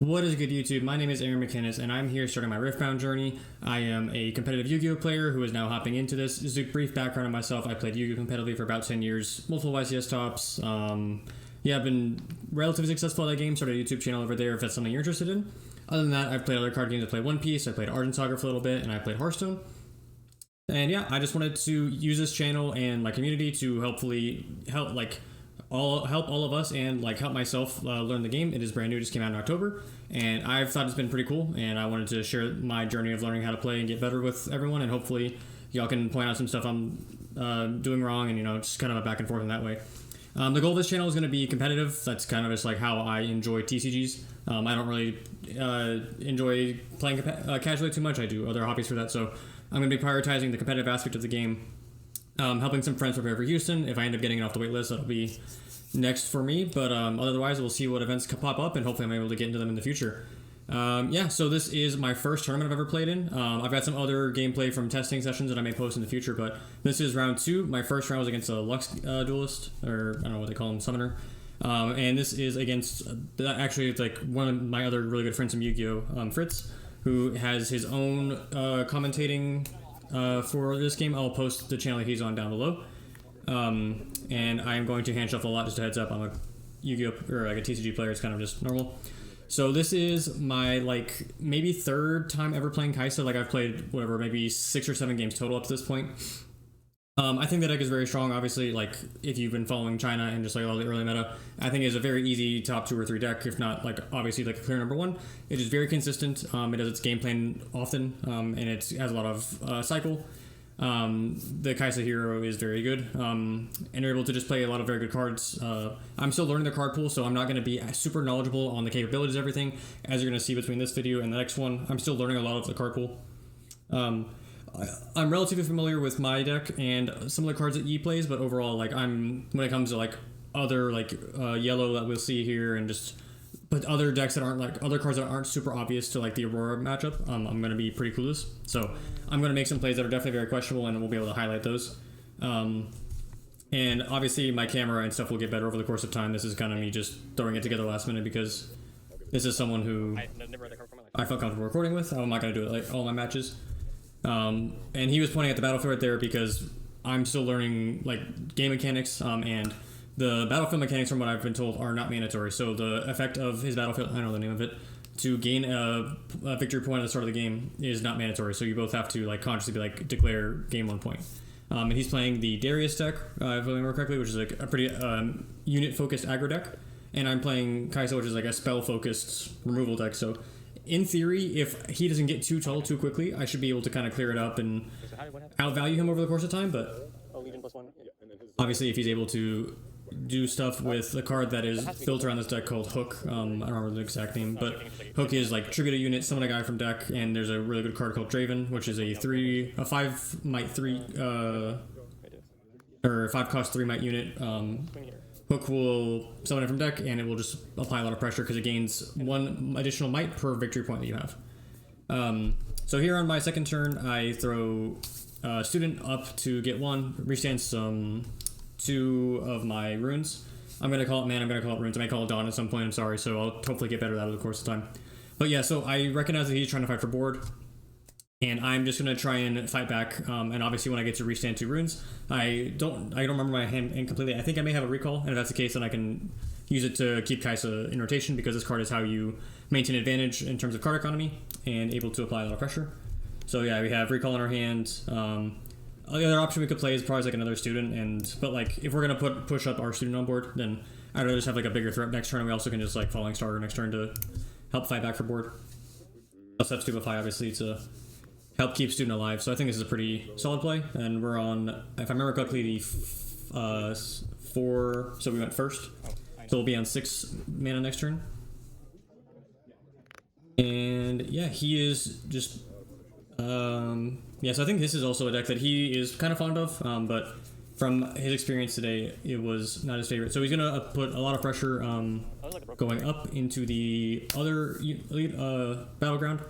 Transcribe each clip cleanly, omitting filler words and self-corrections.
What is good, YouTube? My name is Aaron McInnes, and I'm here starting my Riftbound journey. I am a competitive Yu-Gi-Oh player who is now hopping into this. Just a brief background on myself. I played Yu-Gi-Oh competitively for about 10 years, multiple YCS tops. Yeah, I've been relatively successful at that game. Started a YouTube channel over there if that's something you're interested in. Other than that, I've played other card games. I played One Piece, I played Argent Saga for a little bit, and I played Hearthstone. And yeah, I just wanted to use this channel and my community to hopefully help all of us and help myself learn the game. It is brand new, just came out in October, and I've thought it's been pretty cool, and I wanted to share my journey of learning how to play and get better with everyone, and hopefully y'all can point out some stuff I'm doing wrong, and just kind of a back and forth in that way. The goal of this channel is going to be competitive. That's kind of just like how I enjoy TCGs. I don't really enjoy playing casually too much. I do other hobbies for that, so I'm going to be prioritizing the competitive aspect of the game. Helping some friends prepare for Houston. If I end up getting it off the wait list, that'll be next for me. But otherwise, we'll see what events pop up, and hopefully I'm able to get into them in the future. Yeah, so this is my first tournament I've ever played in. I've got some other gameplay from testing sessions that I may post in the future, but this is round 2. My first round was against a Lux duelist, or I don't know what they call him, summoner. And this is against, actually, it's like one of my other really good friends from Yu-Gi-Oh, Fritz, who has his own commentating for this game. I'll post the channel that he's on down below. And I'm going to hand shuffle a lot, just a heads up. I'm a Yu-Gi-Oh, or like a TCG player. It's kind of just normal. So this is my maybe third time ever playing Kaisa. I've played whatever, maybe 6 or 7 games total up to this point. I think the deck is very strong. Obviously, if you've been following China and just all the early meta, I think it's a very easy top 2 or 3 deck, if not obviously a clear number 1. It is very consistent. It does its game plan often, and it has a lot of cycle. The Kaisa hero is very good, and you're able to just play a lot of very good cards. I'm still learning the card pool, so I'm not going to be super knowledgeable on the capabilities of everything, as you're going to see between this video and the next one. I'm still learning a lot of the card pool. I'm relatively familiar with my deck and some of the cards that Yi plays, but overall, when it comes to other yellow that we'll see here, and but other decks that aren't other cards that aren't super obvious to the Aurora matchup, I'm gonna be pretty clueless. So I'm gonna make some plays that are definitely very questionable, and we'll be able to highlight those. And obviously my camera and stuff will get better over the course of time. This is kind of me just throwing it together last minute because this is someone who I felt comfortable recording with. I'm not gonna do it all my matches. And he was pointing at the battlefield right there because I'm still learning game mechanics, and the battlefield mechanics, from what I've been told, are not mandatory. So the effect of his battlefield, I don't know the name of it, to gain a victory point at the start of the game is not mandatory. So you both have to consciously declare game 1 point. And he's playing the Darius deck, if I remember correctly, which is a pretty unit focused aggro deck, and I'm playing Kaisa, which is a spell focused removal deck. So in theory, if he doesn't get too tall too quickly, I should be able to kind of clear it up and outvalue him over the course of time. But obviously, if he's able to do stuff with a card that is built around this deck called Hook, I don't remember the exact name, but Hook is tribute a unit, summon a guy from deck, and there's a really good card called Draven, which is a 5 might 3 or 5 cost 3 might unit. Hook will summon it from deck, and it will just apply a lot of pressure because it gains 1 additional might per victory point that you have. So here on my second turn, I throw Student up to get 1, restand some 2 of my runes. I'm going to call it mana, I'm going to call it runes. I may call it Dawn at some point, I'm sorry, so I'll hopefully get better at that over the course of time. But yeah, so I recognize that he's trying to fight for board, and I'm just going to try and fight back, and obviously when I get to restand 2 runes, I don't remember my hand completely. I think I may have a recall, and if that's the case, then I can use it to keep Kaisa in rotation, because this card is how you maintain advantage in terms of card economy, and able to apply a lot of pressure. So yeah, we have recall in our hand. The other option we could play is probably another student, but if we're going to push up our student on board, then I'd rather just have a bigger threat next turn, and we also can just Falling Star next turn to help fight back for board. Also have Stupefy, obviously, to help keep student alive. So I think this is a pretty solid play, and we're on, if I remember correctly, the 4, so we went first. So we'll be on 6 mana next turn. And yeah, he is just yeah, so I think this is also a deck that he is kind of fond of, but from his experience today, it was not his favorite. So he's going to put a lot of pressure going up into the other battleground,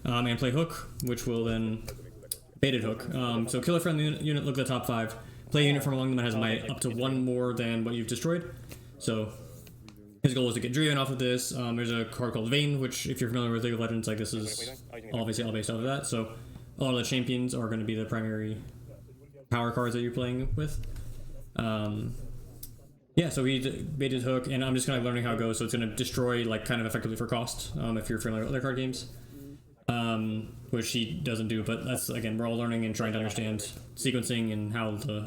and play Hook, which will then baited Hook. So kill a friendly unit, look at the top 5, play a unit from among them that has might up to 1 more than what you've destroyed. So His goal is to get Draven off of this. There's a card called Vayne, which if you're familiar with League of Legends, like this is obviously all based off of that. So a lot of the champions are going to be the primary power cards that you're playing with. Yeah, so he baited hook, and I'm just kind of learning how it goes. So it's going to destroy like kind of effectively for cost. If you're familiar with other card games, which he doesn't do. But that's again, we're all learning and trying to understand sequencing and how the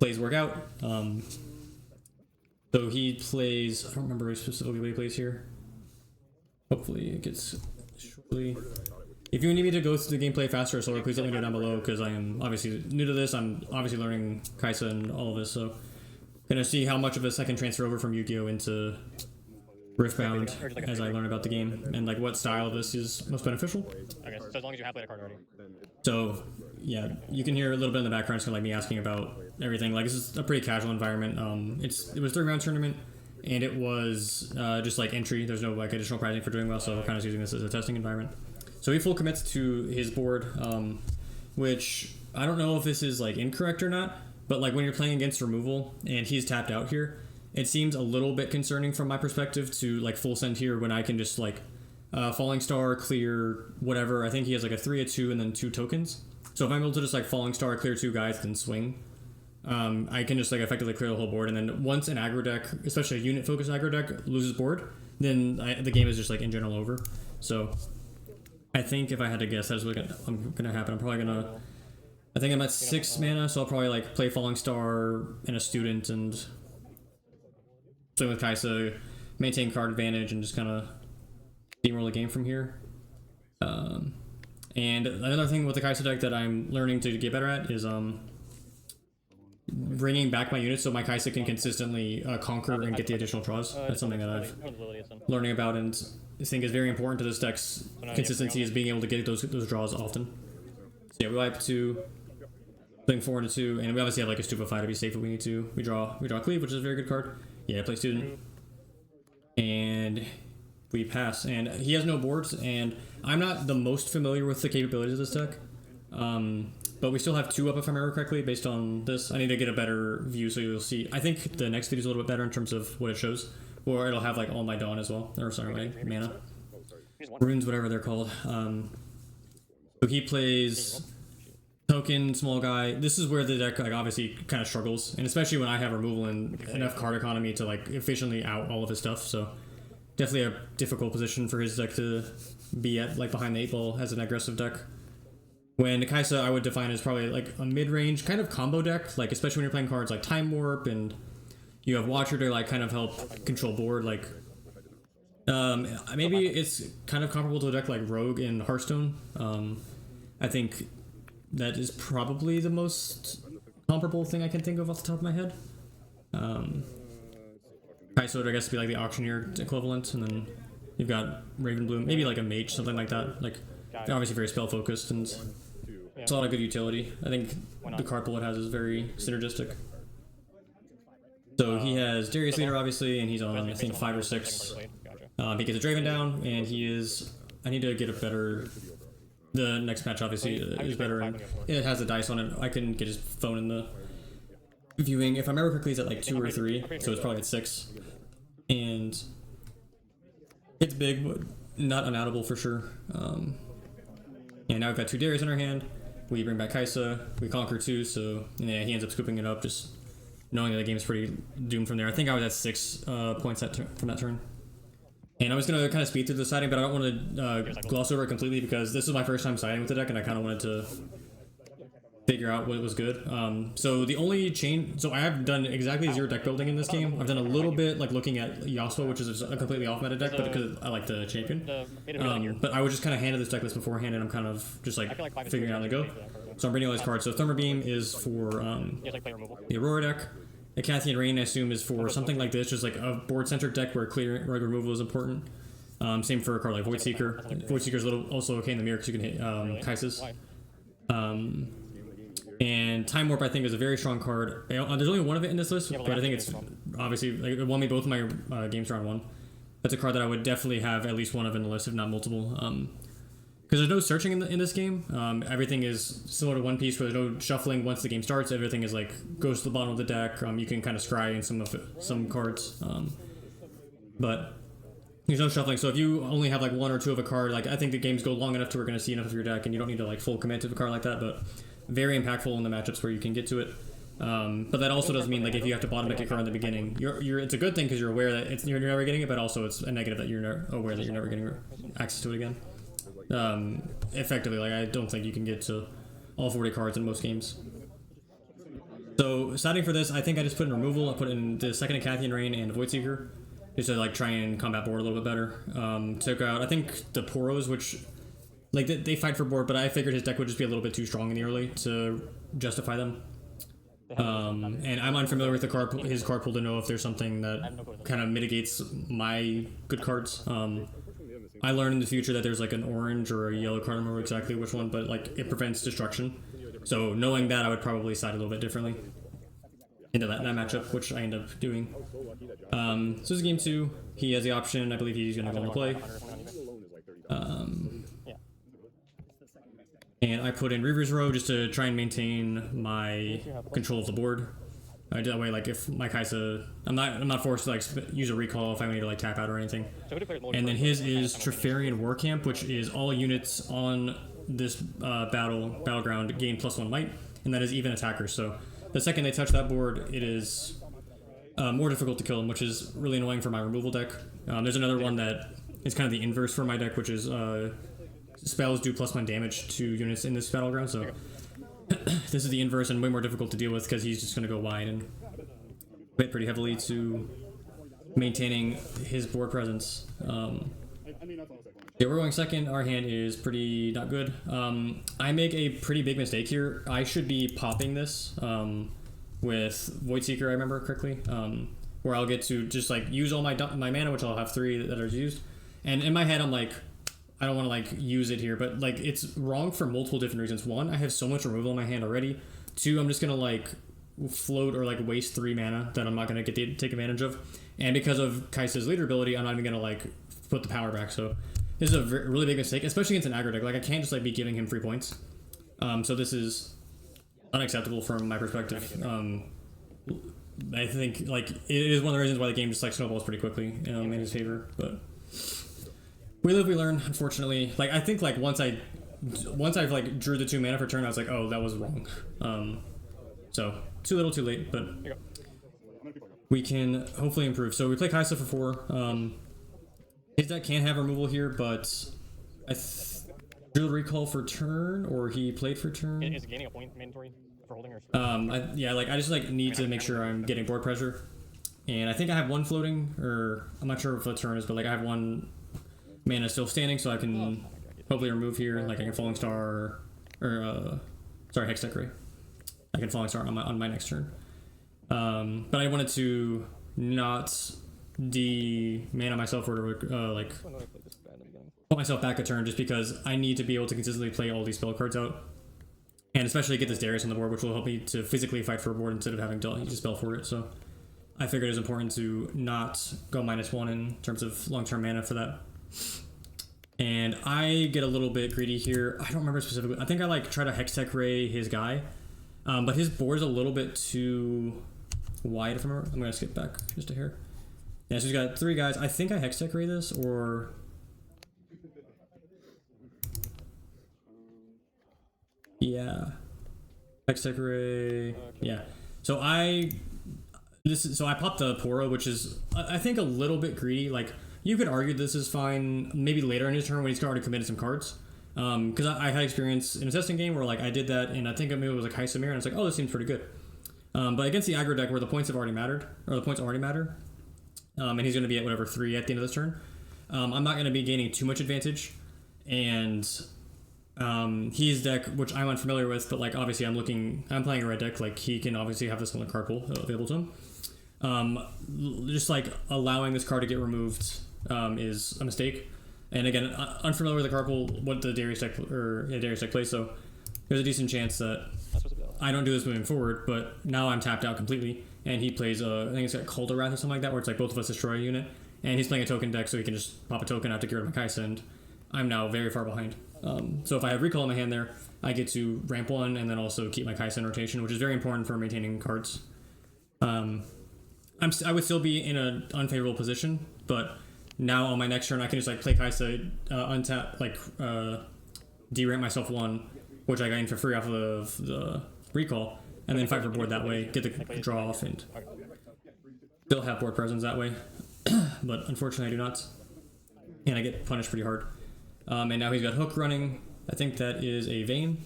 plays work out. So he plays. I don't remember specifically what he plays here. Hopefully it gets shortly. If you need me to go through the gameplay faster or slower, please let me know down below, because I am obviously new to this. I'm obviously learning Kaisa and all of this, so gonna see how much of this I can transfer over from Yu-Gi-Oh into Riftbound as I learn about the game and like what style of this is most beneficial. Okay, so as long as you have played a card already. So yeah, you can hear a little bit in the background, it's kind of like me asking about everything. Like this is a pretty casual environment. It was 3-round tournament, and it was just like entry. There's no like additional prizing for doing well, so we're kind of using this as a testing environment. So he full commits to his board, which I don't know if this is like incorrect or not, but like when you're playing against removal and he's tapped out here, it seems a little bit concerning from my perspective to like full send here when I can just like Falling Star, clear, whatever. I think he has like a 3, a 2, and then 2 tokens. So if I'm able to just like Falling Star, clear 2 guys, then swing, I can just like effectively clear the whole board. And then once an aggro deck, especially a unit focused aggro deck, loses board, then the game is just like in general over. So I think if I had to guess, that's what's gonna happen. I'm probably gonna. I think I'm at 6 mana, so I'll probably like play Falling Star and a Student and swing with Kaisa, maintain card advantage, and just kind of steamroll the game from here. And another thing with the Kaisa deck that I'm learning to get better at is bringing back my units so my Kaisa can consistently conquer and get the additional draws. That's something that I've learning about and think is very important to this deck's consistency, is being able to get those draws often. So yeah, we wipe 2, playing 4 into 2, and we obviously have like a Stupefy to be safe if we need to. We draw Cleave, which is a very good card. Yeah, play Student, and we pass. And he has no boards, and I'm not the most familiar with the capabilities of this deck. But we still have 2 up if I remember correctly based on this. I need to get a better view so you'll see. I think the next video is a little bit better in terms of what it shows. Or it'll have like all my Dawn as well. Or sorry, my mana. Runes, whatever they're called. So he plays token, small guy. This is where the deck like obviously kind of struggles. And especially when I have removal and enough card economy to like efficiently out all of his stuff. So definitely a difficult position for his deck to be at, like behind the 8 ball as an aggressive deck. When Kaisa I would define as probably like a mid-range kind of combo deck, like especially when you're playing cards like Time Warp and you have Watcher to like kind of help control board. Like maybe it's kind of comparable to a deck like Rogue in Hearthstone. I think that is probably the most comparable thing I can think of off the top of my head. Kaisa would I guess be like the Auctioneer equivalent, and then you've got Ravenbloom, maybe like a Mage, something like that. Like they're obviously very spell focused and it's a lot of good utility. I think the card pool it has is very synergistic. So he has Darius Leader obviously, and he's on I think 5 or 6. He gets a Draven down, and he is. I need to get a better. The next match obviously is better, and it has the dice on it. I couldn't get his phone in the viewing. If I remember correctly, he's at like 2 or 3, so it's probably at 6. And it's big, but not unoutable for sure. And now we've got 2 Darius in our hand. We bring back Kaisa. We conquer 2, so yeah, he ends up scooping it up, just knowing that the game's pretty doomed from there. I think I was at 6 points from that turn. And I was going to kind of speed through the siding, but I don't want to gloss over it completely because this is my first time siding with the deck, and I kind of wanted to figure out what was good. So the only change, so I have done exactly 0 deck building in this game. I've done a little bit like looking at Yasuo, which is a completely off meta deck, but because I like the champion. But I was just kind of handed this deck list beforehand, and I'm kind of just like figuring out how to go. So I'm bringing all these cards. So Thermobeam is for the Aurora deck. The Cathian Rain, I assume, is for something like this, just like a board-centric deck where clear reg removal is important. Same for a card like Void Seeker. Void Seeker is also okay in the mirror because you can hit Kai'Sas. And Time Warp, I think, is a very strong card. There's only one of it in this list, but I think it's obviously like, it won me both of my games round 1. That's a card that I would definitely have at least one of in the list, if not multiple. Because there's no searching in this game. Everything is similar to One Piece, where there's no shuffling once the game starts. Everything is like goes to the bottom of the deck. You can kind of scry in some cards. but there's no shuffling. So if you only have like one or two of a card, like I think the games go long enough to we're going to see enough of your deck, and you don't need to like full commit to a card like that. But very impactful in the matchups where you can get to it. But that also does mean like if you have to bottom deck a card in the beginning, it's a good thing because you're aware that you're never getting it, but also it's a negative that you're aware that you're never getting access to it again. Effectively, like I don't think you can get to all 40 cards in most games. So starting for this, I think I just put in removal. I put in the second Acathian Rain and Voidseeker just to like try and combat board a little bit better. Took out I think the Poros, which like they fight for board, but I figured his deck would just be a little bit too strong in the early to justify them. And I'm unfamiliar with his card pool to know if there's something that kind of mitigates my good cards. I learned in the future that there's like an orange or a yellow card, I don't remember exactly which one, but like it prevents destruction. So knowing that, I would probably side a little bit differently into that matchup, which I end up doing. So this is game 2. He has the option. I believe he's going to go into play. And I put in Reaver's Row just to try and maintain my control of the board. That way, like if my Kaisa, I'm not forced to like use a recall if I need to like tap out or anything. And then his is Trifarian War Camp, which is all units on this battleground gain +1 might, and that is even attackers. So the second they touch that board, it is more difficult to kill them, which is really annoying for my removal deck. There's another one that is kind of the inverse for my deck, which is spells do +1 damage to units in this battleground. So this is the inverse and way more difficult to deal with because he's just going to go wide and hit pretty heavily to maintaining his board presence. Yeah, we're going second. Our hand is pretty not good. I make a pretty big mistake here. I should be popping this with Voidseeker, I remember correctly, where I'll get to just like use all my mana, which I'll have 3 that are used. And in my head, I'm like, I don't want to like use it here, but like it's wrong for multiple different reasons. 1, I have so much removal in my hand already. 2, I'm just gonna like float or like waste 3 mana that I'm not gonna get to take advantage of. And because of Kaisa's leader ability, I'm not even gonna like put the power back. So this is a really big mistake, especially against an aggro deck. Like I can't just like be giving him free points. So this is unacceptable from my perspective. I think like it is one of the reasons why the game just like snowballs pretty quickly in his favor. But we live, we learn. Unfortunately, like I think like once I've like drew the 2 mana for turn, I was like, oh, that was wrong. So too little, too late. But we can hopefully improve. So we play Kaisa for 4. His deck can have removal here, but I drew a recall for turn, or he played for turn. Is gaining a point mandatory for holding or? Yeah, like I just like need to make sure I'm getting board pressure, and I think I have 1 floating, or I'm not sure if a turn is, but like I have 1 mana still standing, so I can hopefully remove here. Like I can Falling Star, or sorry, Hex Decoray. I can Falling Star on my next turn. But I wanted to not mana myself or like put myself back a turn just because I need to be able to consistently play all these spell cards out, and especially get this Darius on the board, which will help me to physically fight for a board instead of having to use a spell for it. So I figured it was important to not go -1 in terms of long-term mana for that. And I get a little bit greedy here. I don't remember specifically. I think I like try to Hextech Ray his guy, but his board is a little bit too wide if I remember. I'm gonna skip back just a hair. Yeah, so he's got 3 guys. I think I Hextech Ray this, or yeah, Hextech Ray. Yeah. So I popped the Poro, which is I think a little bit greedy. Like you could argue this is fine maybe later in his turn when he's already committed some cards. Because I had experience in a testing game where like I did that, and I think maybe it was like Kaisamir, and I was like, oh, this seems pretty good. But against the aggro deck where the points already matter, and he's going to be at whatever 3 at the end of this turn, I'm not going to be gaining too much advantage. And his deck, which I'm unfamiliar with, but like obviously I'm playing a red deck, like he can obviously have this on the card pool available to him. Just like allowing this card to get removed is a mistake. And again, unfamiliar with the card pool, what the Darius deck plays, so there's a decent chance that I don't do this moving forward. But now I'm tapped out completely, and he plays I think it's got Calder-Wrath or something like that, where it's like both of us destroy a unit, and he's playing a token deck, so he can just pop a token out to get rid of my Kaisa, and I'm now very far behind. So if I have recall in my hand there, I get to ramp 1 and then also keep my Kaisa in rotation, which is very important for maintaining cards. I would still be in an unfavorable position, but now on my next turn I can just like play Kaisa, untap, like deramp myself one, which I gain for free off of the recall, and then fight for board that way, get the draw off, and still have board presence that way. But unfortunately I do not, and I get punished pretty hard. And now he's got Hook running. I think that is a Vayne.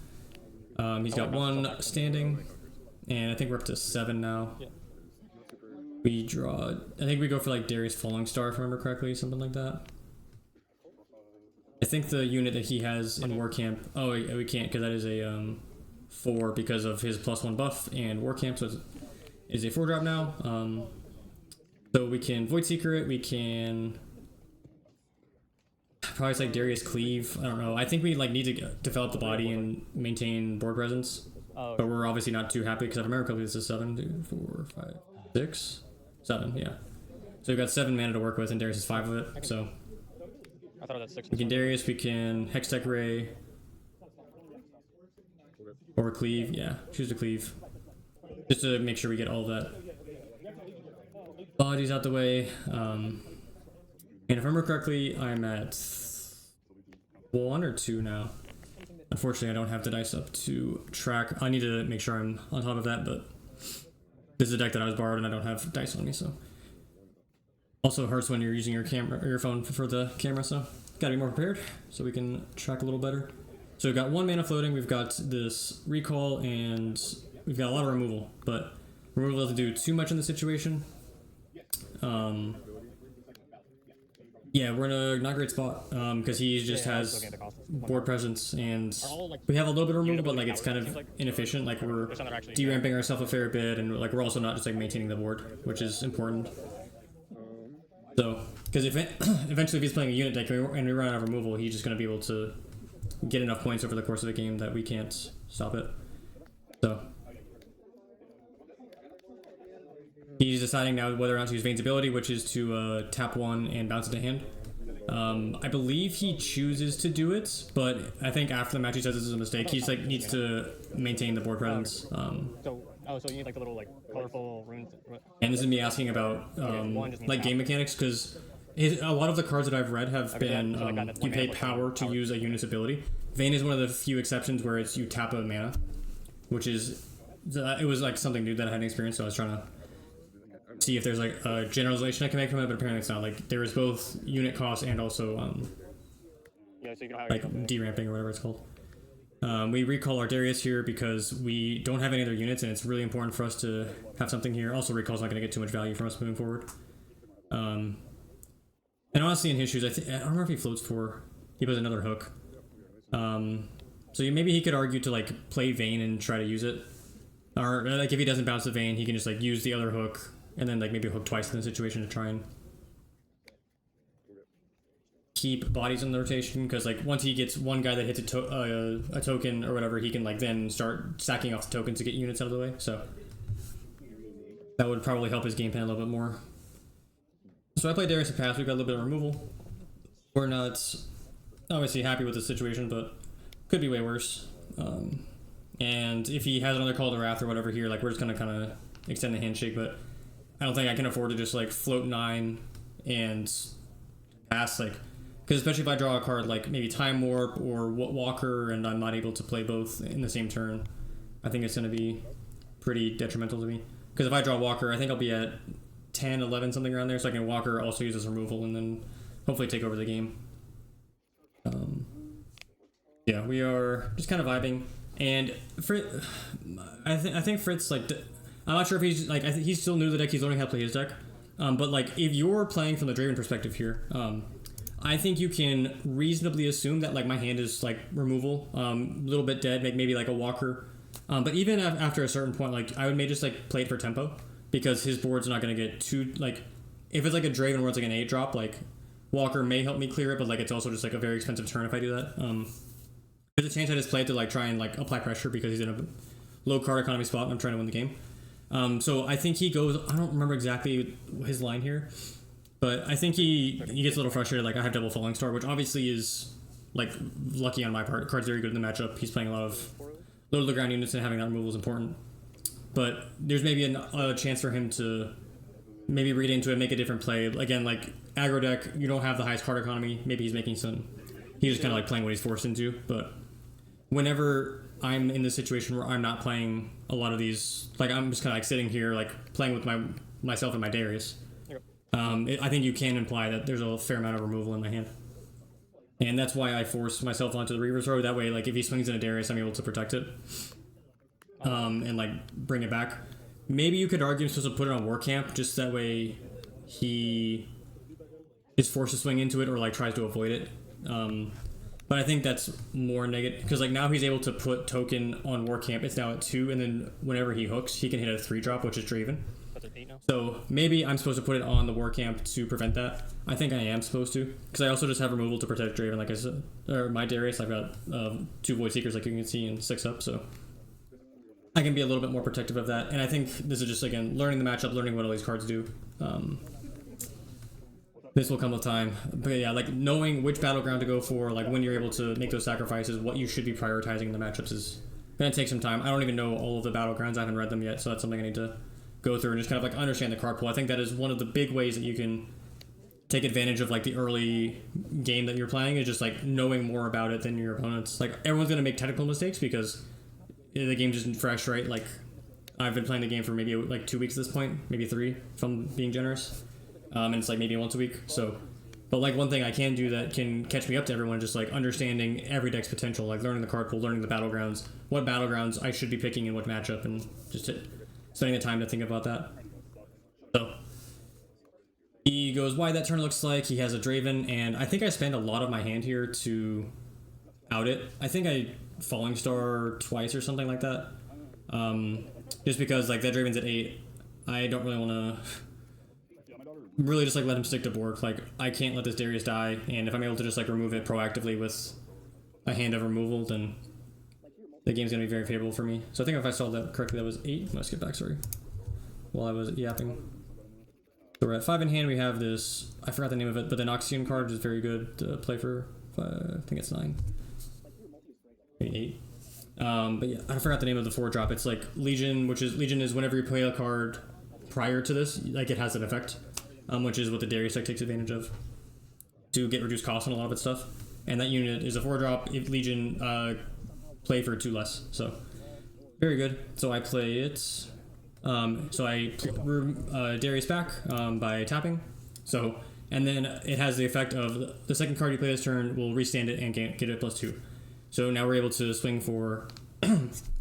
He's got one standing, and I think we're up to 7 now. We draw, I think we go for like Darius Falling Star, if I remember correctly, something like that. I think the unit that he has in War Camp, oh, we can't, because that is a 4 because of his +1 buff and War Camp, so it is a 4-drop now. So we can Void Seeker it, we can probably like Darius Cleave, I don't know. I think we like need to develop the body and maintain board presence, but we're obviously not too happy because if I remember correctly, this is 7, 2, 4, 5, 6, 7, yeah. So we've got 7 mana to work with, and Darius is 5 of it, so I thought that's 6. we can Darius, we can Hextech Ray, or Cleave, yeah, choose to Cleave. Just to make sure we get all of that. Bodies out the way, and if I remember correctly, I'm at 1 or 2 now. Unfortunately, I don't have the dice up to track. I need to make sure I'm on top of that, but this is a deck that I was borrowed and I don't have dice on me, so. Also hurts when you're using your camera or your phone for the camera, so gotta be more prepared so we can track a little better. So we've got 1 mana floating, we've got this recall, and we've got a lot of removal, but removal doesn't do too much in the situation. Yeah, we're in a not great spot because he just has board presence, and we have a little bit of removal, but like it's kind of inefficient. Like we're deramping ourselves a fair bit, and like we're also not just like maintaining the board, which is important. So, because if eventually if he's playing a unit deck and we run out of removal, he's just going to be able to get enough points over the course of the game that we can't stop it. So. He's deciding now whether or not to use Vayne's ability, which is to tap 1 and bounce it to hand. I believe he chooses to do it, but I think after the match he says this is a mistake. He's like needs to maintain the board presence. So you need like the little like colorful runes. And this is me asking about like game mechanics, because a lot of the cards that I've read have been you pay power to use a unit's ability. Vayne is one of the few exceptions where it's you tap a mana, which is it was like something new that I hadn't experienced, so I was trying to see if there's like a generalization I can make from it, but apparently it's not. Like there is both unit cost and also like deramping or whatever it's called. We recall our Darius here because we don't have any other units, and it's really important for us to have something here. Also, recall's not going to get too much value from us moving forward. And honestly, in his shoes, I don't remember if he floats 4. He plays another Hook. So maybe he could argue to like play Vayne and try to use it, or like if he doesn't bounce the Vayne, he can just like use the other Hook. And then like maybe Hook twice in the situation to try and keep bodies in the rotation, because like once he gets one guy that hits a token or whatever, he can like then start sacking off the tokens to get units out of the way. So that would probably help his game plan a little bit more. So I played Darius in pass. We've got a little bit of removal. We're not obviously happy with the situation, but could be way worse. And if he has another Call to Wrath or whatever here, like we're just gonna kind of extend the handshake, but I don't think I can afford to just like float 9 and pass, like, because especially if I draw a card like maybe Time Warp or Walker and I'm not able to play both in the same turn, I think it's going to be pretty detrimental to me. Because if I draw Walker, I think I'll be at 10, 11, something around there, so I can Walker also use as removal and then hopefully take over the game. Yeah, we are just kind of vibing, and I think Fritz like. I'm not sure if he's like, I think he's still new to the deck, he's learning how to play his deck. But like, if you're playing from the Draven perspective here, I think you can reasonably assume that like my hand is like removal, a little bit dead, maybe like a Walker. But even after a certain point, like I would maybe just like play it for tempo, because his board's not going to get too, like, if it's like a Draven where it's like an 8-drop, like Walker may help me clear it, but like it's also just like a very expensive turn if I do that. There's a chance I just play it to like try and like apply pressure because he's in a low card economy spot and I'm trying to win the game. So I think he goes, I don't remember exactly his line here, but I think he gets a little frustrated, like I have double Falling Star, which obviously is like lucky on my part. Card's very good in the matchup. He's playing a lot of low to the ground units, and having that removal is important. But there's maybe a chance for him to maybe read into it, make a different play. Again, like aggro deck, you don't have the highest card economy. Maybe he's making some. He's just kind of like playing what he's forced into. But whenever I'm in this situation where I'm not playing a lot of these, like I'm just kind of like sitting here, like playing with myself and my Darius. I think you can imply that there's a fair amount of removal in my hand. And that's why I force myself onto the Reaver's Row. That way, like, if he swings in a Darius, I'm able to protect it. And, like, bring it back. Maybe you could argue I'm supposed to put it on War Camp, just that way he is forced to swing into it or, like, tries to avoid it. But I think that's more negative, because, like, now he's able to put token on War Camp. It's now at 2, and then whenever he hooks, he can hit a 3-drop, which is Draven. So maybe I'm supposed to put it on the War Camp to prevent that. I think I am supposed to, because I also just have removal to protect Draven, like I said, or my Darius. I've got 2 Void Seekers, like you can see, and 6 up, so I can be a little bit more protective of that. And I think this is just, again, learning the matchup, learning what all these cards do. This will come with time, but yeah, like knowing which battleground to go for, like when you're able to make those sacrifices, what you should be prioritizing in the matchups is gonna take some time. I don't even know all of the battlegrounds. I haven't read them yet, so that's something I need to go through and just kind of like understand the card pool. I think that is one of the big ways that you can take advantage of like the early game that you're playing, is just like knowing more about it than your opponents. Like everyone's gonna make technical mistakes because the game isn't fresh, right? Like I've been playing the game for maybe like 2 weeks at this point, maybe 3 if I'm being generous. And it's like maybe once a week. So, but like one thing I can do that can catch me up to everyone, just like understanding every deck's potential, like learning the card pool, learning the battlegrounds, what battlegrounds I should be picking in what matchup, and just spending the time to think about that. So he goes wide that turn, looks like he has a Draven, and I think I spend a lot of my hand here to out it. I think I Falling Star twice or something like that. Just because like that Draven's at 8, I don't really want to really just like let him stick to board. Like I can't let this Darius die, and if I'm able to just like remove it proactively with a hand of removal, then the game's gonna be very favorable for me. So I think if I saw that correctly, that was 8. I'm gonna skip back, sorry, while I was yapping. So we're at 5 in hand. We have this, I forgot the name of it, but the Noxian card is very good to play for 5, I think it's 9, maybe 8. But yeah, I forgot the name of the 4-drop. It's like Legion, which is Legion is whenever you play a card prior to this, like it has an effect. Which is what the Darius deck takes advantage of to get reduced cost on a lot of its stuff. And that unit is a 4-drop. If Legion play for 2 less. So very good. So I play it. So I Darius back by tapping. So, and then it has the effect of the second card you play this turn will restand it and get it +2. So now we're able to swing for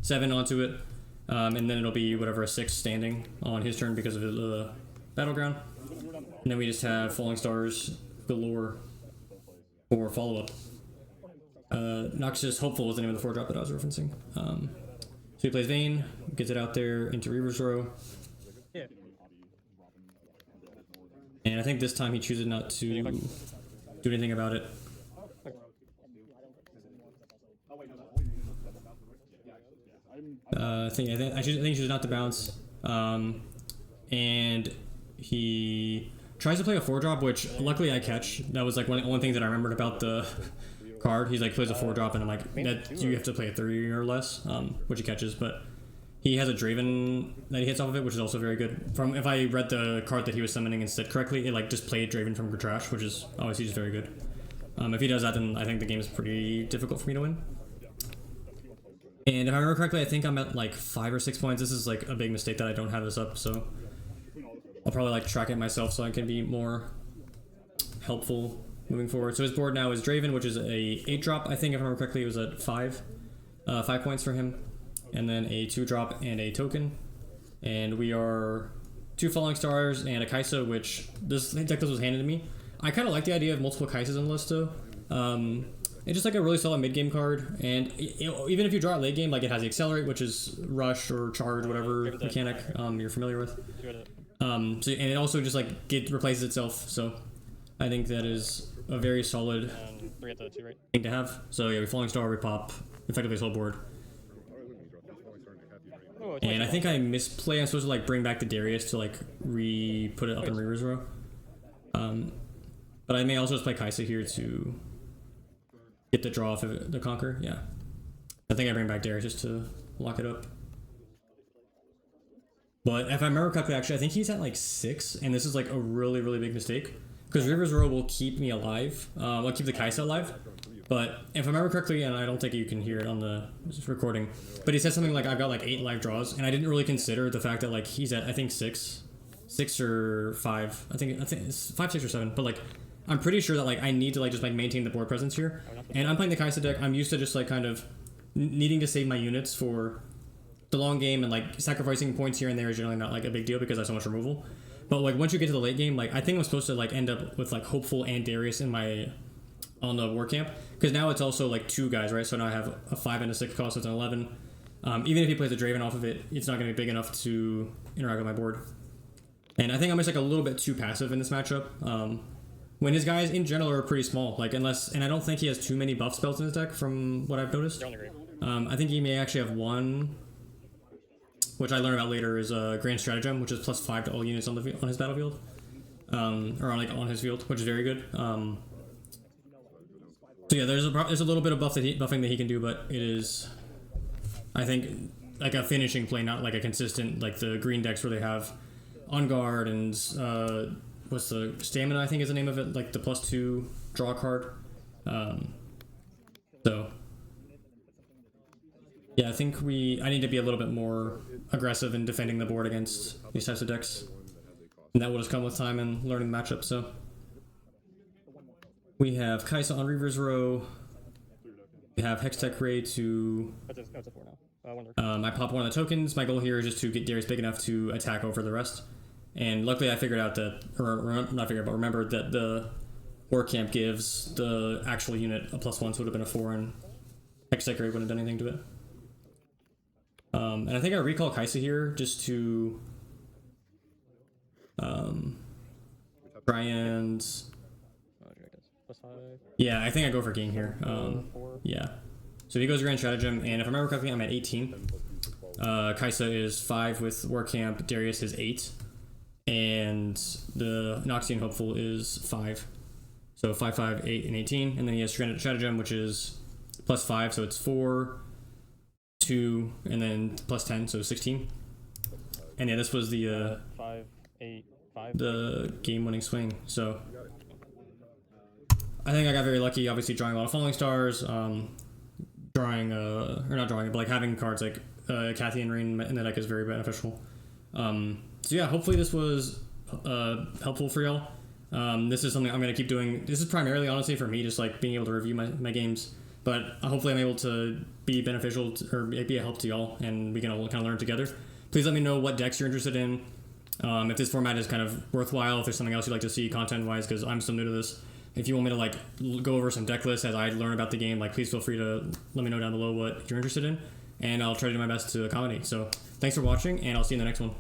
7 onto it. And then it'll be whatever, a 6 standing on his turn because of the battleground. And then we just have Falling Stars galore for follow-up. Noxious Hopeful was the name of the 4-drop that I was referencing. So he plays Vayne, gets it out there into Reaver's Row. Yeah. And I think this time he chooses not to do anything about it. I think he chooses not to bounce. And he tries to play a 4-drop, which luckily I catch. That was like one thing that I remembered about the card. He's like plays a 4-drop, and I'm like, that you have to play a 3 or less, which he catches. But he has a Draven that he hits off of it, which is also very good. From if I read the card that he was summoning instead correctly, it like just played Draven from Trash, which is obviously just very good. If he does that, then I think the game is pretty difficult for me to win. And if I remember correctly, I think I'm at like 5 or 6 points. This is like a big mistake that I don't have this up, so I'll probably like track it myself so I can be more helpful moving forward. So his board now is Draven, which is a 8-drop. I think if I remember correctly, it was at 5 points for him, and then a 2-drop and a token. And we are 2 Falling Stars and a Kaisa, which this deck was handed to me. I kind of like the idea of multiple Kaisas in the list though. It's just like a really solid mid-game card, and even if you draw it late game, like it has the Accelerate, which is Rush or Charge, whatever mechanic you're familiar with. And it also just like replaces itself, so I think that is a very solid thing to have. So yeah, we Falling Star, we pop effectively his whole board. And I think I misplay. I'm supposed to like bring back the Darius to like put it up in Reaver's Row. But I may also just play Kaisa here to get the draw off of the Conquer. Yeah, I think I bring back Darius just to lock it up. But if I remember correctly, actually, I think he's at like 6, and this is like a really, really big mistake. Because Rivers Row will keep me alive. Will keep the Kaisa alive. But if I remember correctly, and I don't think you can hear it on the recording, but he said something like, I've got like 8 live draws, and I didn't really consider the fact that like he's at, I think, 6 or 5. I think it's 5, 6, or 7. But like, I'm pretty sure that like I need to like just like maintain the board presence here. And I'm playing the Kaisa deck. I'm used to just like kind of needing to save my units for the long game, and like sacrificing points here and there is generally not like a big deal because I have so much removal. But like once you get to the late game, like I think I'm supposed to like end up with like Hopeful and Darius in my on the war camp, because now it's also like 2 guys, right? So now I have a 5 and a 6 cost, so it's an 11. Even if he plays a Draven off of it, it's not going to be big enough to interact with my board. And I think I'm just like a little bit too passive in this matchup. When his guys in general are pretty small, like and I don't think he has too many buff spells in his deck from what I've noticed. I think he may actually have one, which I learned about later, is a Grand Stratagem, which is +5 to all units on his battlefield, or on his field, which is very good. So yeah, there's a little bit of buffing that he can do, but it is, I think, like a finishing play, not like a consistent, like the green decks where they have On Guard and what's the Stamina, I think is the name of it, like the +2 draw card. So yeah, I think I need to be a little bit more aggressive in defending the board against these types of decks, and that will just come with time and learning the matchup. So we have Kaisa on Reaver's Row. We have Hextech Ray to... That's a 4 now. I pop one of the tokens. My goal here is just to get Darius big enough to attack over the rest. And luckily I figured out that, or not figured out, but remembered that the War Camp gives the actual unit a +1, so it would have been a 4, and Hextech Ray wouldn't have done anything to it. And I think I recall Kaisa here just to try and... +5. Yeah, I think I go for King here. Yeah. So he goes Grand Stratagem, and if I remember correctly, I'm at 18. Kaisa is 5 with War Camp, Darius is 8, and the Noxian Hopeful is 5. So 5, 5, 8, and 18, and then he has Stratagem, which is +5, so it's 4, 2, and then +10, so 16. And yeah, this was the 5, 8, 5. The game-winning swing. So I think I got very lucky, obviously drawing a lot of Falling Stars, drawing, or not drawing, but like having cards like Cathy and Rain in the deck is very beneficial. So yeah, hopefully this was helpful for y'all. This is something I'm going to keep doing. This is primarily, honestly, for me, just like being able to review my games. But hopefully I'm able to be beneficial or be a help to y'all, and we can all kind of learn together. Please let me know what decks you're interested in. If this format is kind of worthwhile, if there's something else you'd like to see content-wise, because I'm still new to this. If you want me to like go over some deck lists as I learn about the game, like please feel free to let me know down below what you're interested in, and I'll try to do my best to accommodate. So thanks for watching, and I'll see you in the next one.